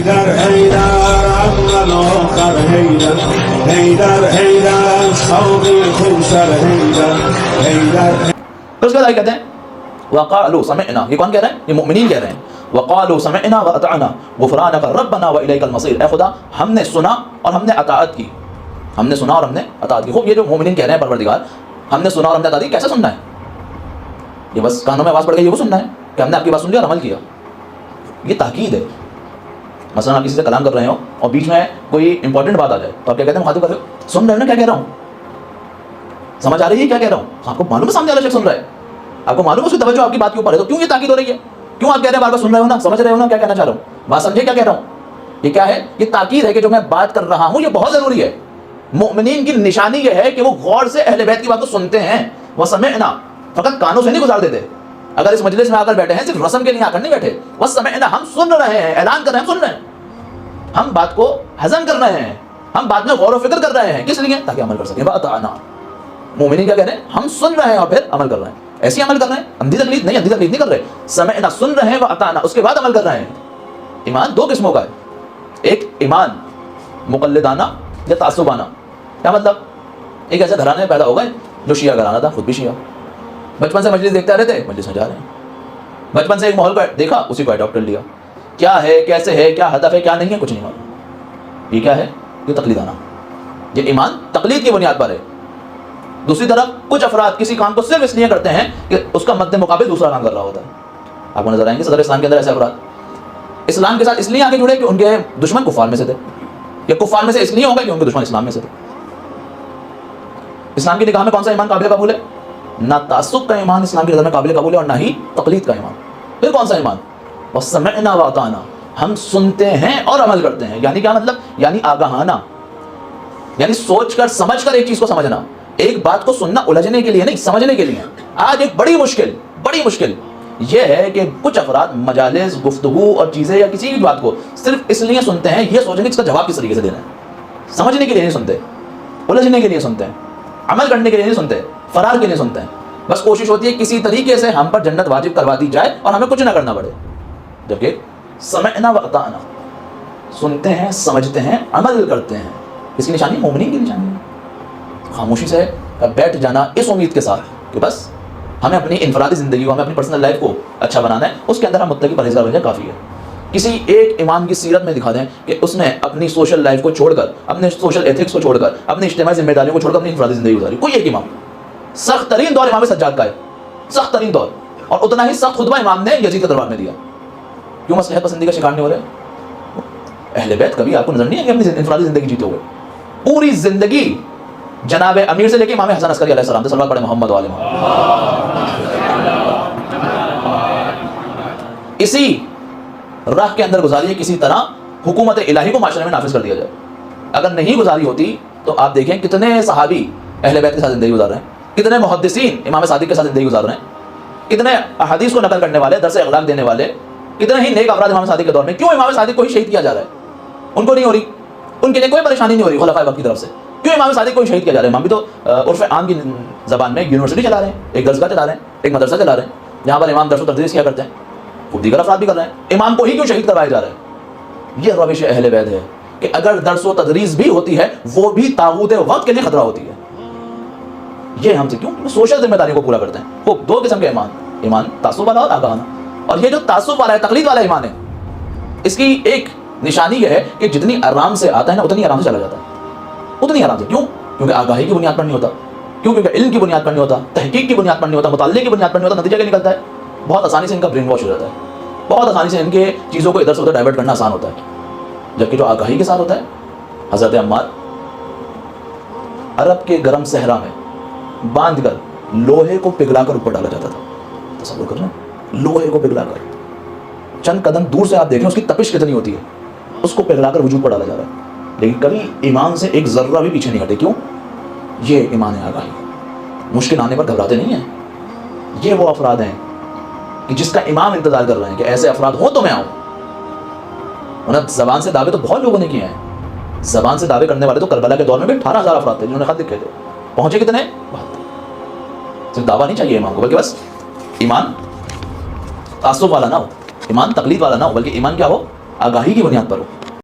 Haydar, Haydar, عملوا قر Haydar, Haydar, Haydar, صوبي خنصر Haydar, Haydar. پھر اس کے بعد آگے کہتے ہیں وَقَالُوا سَمِعْنَا، یہ کون کہہ رہے ہیں؟ یہ مؤمنین کہہ رہے ہیں. وَقَالُوا سَمِعْنَا وَأَطَعْنَا غُفْرَانَكَ رَبَّنَا وَإِلَيْكَ الْمَصِيرُ، اے خدا ہم نے سنا اور ہم نے اطاعت کی. ہم نے سنا اور ہم نے اطاعت کی. خوب یہ جو مومنین کہہ رہے ہیں پروردگار ہم نے سنا اور ہم نے اطاعت کی، کیسے سننا ہے؟ یہ بس کانوں میں آواز پڑ گئی یہ وہ سننا ہے کہ ہم نے آپ کی بات سن لی اور عمل کیا؟ یہ تاکید ہے. مثلا آپ کسی سے کلام کر رہے ہو اور بیچ میں کوئی امپورٹنٹ بات آ جائے تو آپ کیا کہتے ہیں؟ مخاطب کر رہے ہو، سن رہے ہو نا کیا کہہ رہا ہوں؟ سمجھ آ رہی ہے کیا کہہ رہا ہوں؟ آپ کو معلوم ہے سامنے والا شخص سن رہا ہے، آپ کو معلوم ہے اس کی توجہ آپ کی بات کے اوپر ہے، تو کیوں یہ تاکید ہو رہی ہے؟ کیوں آپ کہہ رہے ہیں بار بار سن رہے ہو نا، سمجھ رہے ہو نا کیا کہنا چاہ رہا ہوں؟ بات سمجھے کیا کہہ رہا ہوں؟ یہ کیا ہے؟ یہ تاکید ہے کہ جو میں بات کر رہا ہوں یہ بہت ضروری ہے. مؤمنین کی نشانی یہ ہے کہ وہ غور سے اہل بیت کی بات کو سنتے ہیں. وَسَمِعْنَا، فقط کانوں سے نہیں گزار دیتے. اگر اس مجلس میں آ کر بیٹھے ہیں صرف رسم کے لیے آ کر نہیں بیٹھے. وَسَمِعْنَا، ہم سن رہے ہیں، اعلان کر رہے ہیں، ہم سن رہے ہیں، ہم بات کو ہضم کر رہے ہیں، ہم بات میں غور و فکر کر رہے ہیں. کس لیے؟ تاکہ عمل کر سکیں. وَأَطَعْنَا، مومنین کیا کہہ رہے ہیں؟ ہم سن رہے ہیں اور پھر عمل کر رہے ہیں. ایسی عمل کر رہے ہیں، اندھی تقلید نہیں کر رہے. سمعنا، سن رہے ہیں، وَأَطَعْنَا، اس کے بعد عمل کر رہے ہیں. ایمان دو قسموں کا ہے، ایک ایمان مقلدانہ یا تعصبانہ. کیا مطلب؟ ایک ایسے گھرانے میں پیدا ہو گئے جو شیعہ گھرانہ تھا، خود بھی شیعہ، بچپن سے مجلس دیکھتے رہتے، مجلس میں جا رہے ہیں، بچپن سے ایک ماحول کو دیکھا اسی کو اڈاپٹ کر لیا. کیا ہے، کیسے ہے، کیا ہدف ہے، کیا نہیں ہے، کچھ نہیں معلوم. یہ کیا ہے؟ یہ تقلیدانہ. یہ ایمان تقلید کی بنیاد پر ہے. دوسری طرف کچھ افراد کسی کام کو صرف اس لیے کرتے ہیں کہ اس کا مد مقابل دوسرا کام کر رہا ہوتا ہے. آپ کو نظر آئیں گے صدر اسلام کے اندر ایسے افراد اسلام کے ساتھ اس لیے آگے جڑے کہ ان کے دشمن کفار میں سے تھے، یا کفار میں سے اس لیے ہو گئے کہ ان کے دشمن اسلام میں سے تھے. اسلام کی نگاہ میں کون سا ایمان قابل قبول ہے؟ نہ تعصب کا ایمان اسلام کی نظر میں قابل قبول ہے اور نہ ہی تقلید کا ایمان. پھر کون سا ایمان؟ وَسَمِعْنَا وَأَطَعْنَا، ہم سنتے ہیں اور عمل کرتے ہیں. یعنی کیا مطلب؟ یعنی آگاہانہ، یعنی سوچ کر سمجھ کر ایک چیز کو سمجھنا. ایک بات کو سننا الجھنے کے لیے نہیں، سمجھنے کے لیے. آج ایک بڑی مشکل یہ ہے کہ کچھ افراد مجالس، گفتگو اور چیزیں یا کسی بھی بات کو صرف اس لیے سنتے ہیں، یہ سوچیں کہ اس کا جواب کس طریقے سے دینا ہے. سمجھنے کے لیے نہیں سنتے، الجھنے کے لیے سنتے ہیں، عمل کرنے کے لیے نہیں سنتے، فرار کے لیے سنتے ہیں. بس کوشش ہوتی ہے کسی طریقے سے ہم پر جنت واجب کروا دی جائے اور ہمیں کچھ نہ کرنا پڑے. جبکہ سمعنا وأطعنا، سنتے ہیں، سمجھتے ہیں، عمل کرتے ہیں. اس کی نشانی مومنین کی نشانی ہے. خاموشی سے بیٹھ جانا اس امید کے ساتھ کہ بس ہمیں اپنی انفرادی زندگی کو، ہمیں اپنی پرسنل لائف کو اچھا بنانا ہے، اس کے اندر ہم متقی پرہیزگار بن جائیں، کافی ہے. کسی ایک امام کی سیرت میں دکھا دیں کہ اس نے اپنی سوشل لائف کو چھوڑ کر، اپنے سوشل ایتھکس کو چھوڑ کر، اپنی اجتماعی ذمہ داریوں کو چھوڑ کر اپنی انفرادی زندگی گزاری. کوئی ایک امام. سخت ترین دور امام سجاد کا ہے، سخت ترین دور، اور اتنا ہی سخت خطبہ امام نے یزید کے دربار میں دیا. کیوں مصلحت پسندی کا شکار نہیں ہو رہے؟ اہل بیت کبھی آپ کو نظر نہیں ہے کہ اپنی انفرادی زندگی جیتے ہوئے؟ پوری زندگی جناب امیر سے لے کے امام حسن عسکری علیہ السلام، صلوات پڑھے محمد و آل محمد، اسی راہ کے اندر گزاری ہے. کسی طرح حکومت الہی کو معاشرے میں نافذ کر دیا جائے. اگر نہیں گزاری ہوتی تو آپ دیکھیں کتنے صحابی اہل بیت کے ساتھ زندگی گزار رہے ہیں، کتنے محدثین امام صادق کے ساتھ زندگی گزار رہے ہیں، کتنے احادیث کو نقل کرنے والے، درس اخلاق دینے والے، کتنے ہی نیک افراد امام صادق کے دور میں. کیوں امام صادق کو ہی شہید کیا جا رہا ہے؟ ان کو نہیں ہو رہی، ان کے لیے کوئی پریشانی نہیں ہو رہی خلفائے وقت کی طرف سے. کیوں امام صادق کو ہی شہید کیا جا رہا ہے؟ امام بھی تو عرف عام کی زبان میں ایک یونیورسٹی چلا رہے ہیں، ایک درسگاہ چلا رہے ہیں، ایک مدرسہ چلا رہے ہیں جہاں پر امام درس و تدریس کیا کرتے ہیں، خود دیگر افراد بھی کر رہے ہیں. امام کو ہی کیوں شہید کروایا جا رہا ہے؟ یہ روش اہل بیت ہے کہ اگر درس و تدریس بھی ہوتی ہے وہ بھی طاغوت وقت کے لیے خطرہ ہوتی ہے. یہ ہم سے کیوں؟ سوشل ذمہ داری کو پورا کرتے ہیں. وہ دو قسم کے ایمان تعصب والا اور آگاہانہ. اور یہ جو تعصب والا ہے، تقلید والا ایمان ہے، اس کی ایک نشانی یہ ہے کہ جتنی آرام سے آتا ہے نا اتنی آرام سے چلا جاتا ہے، اتنی آرام سے. کیوں؟ کیونکہ آگاہی کی بنیاد پر نہیں ہوتا. کیوں؟ کیونکہ علم کی بنیاد پر نہیں ہوتا، تحقیق کی بنیاد پر نہیں ہوتا، مطالعے کی بنیاد پر نہیں ہوتا. نتیجہ کیا نکلتا ہے؟ بہت آسانی سے ان کا برین واش ہو جاتا ہے، بہت آسانی سے ان کے چیزوں کو ادھر سے ادھر ڈائیورٹ کرنا آسان ہوتا ہے. جبکہ جو آگاہی کے ساتھ ہوتا ہے، حضرت عمار عرب کے گرم صحرا میں باندھ کر لوہے کو پگھلا کر اوپر ڈالا جاتا تھا. تصور کر رہے ہیں؟ لوہے کو پگھلا کر چند قدم دور سے آپ دیکھیں اس کی تپش کتنی ہوتی ہے، اس کو پگھلا کر وجود پر ڈالا جا رہا ہے. لیکن کبھی ایمان سے ایک ذرہ بھی پیچھے نہیں ہٹے. کیوں؟ یہ ایمان ہے آگاہی. مشکل آنے پر گھبراتے نہیں ہیں. یہ وہ افراد ہیں کہ جس کا امام انتظار کر رہے ہیں کہ ایسے افراد ہوں تو میں آؤں. انہیں زبان سے دعوے تو بہت لوگوں نے کیے ہیں، زبان سے دعوے کرنے والے تو کربلا کے دور میں بھی 18,000 افراد تھے جنہوں نے خط لکھے تھے. پہنچے کتنے؟ 72. صرف دعویٰ نہیں چاہیے ایمان کو، بلکہ بس ایمان تعصب والا نہ ہو، ایمان تقلید والا نہ ہو، بلکہ ایمان کیا ہو؟ آگاہی کی بنیاد پر ہو.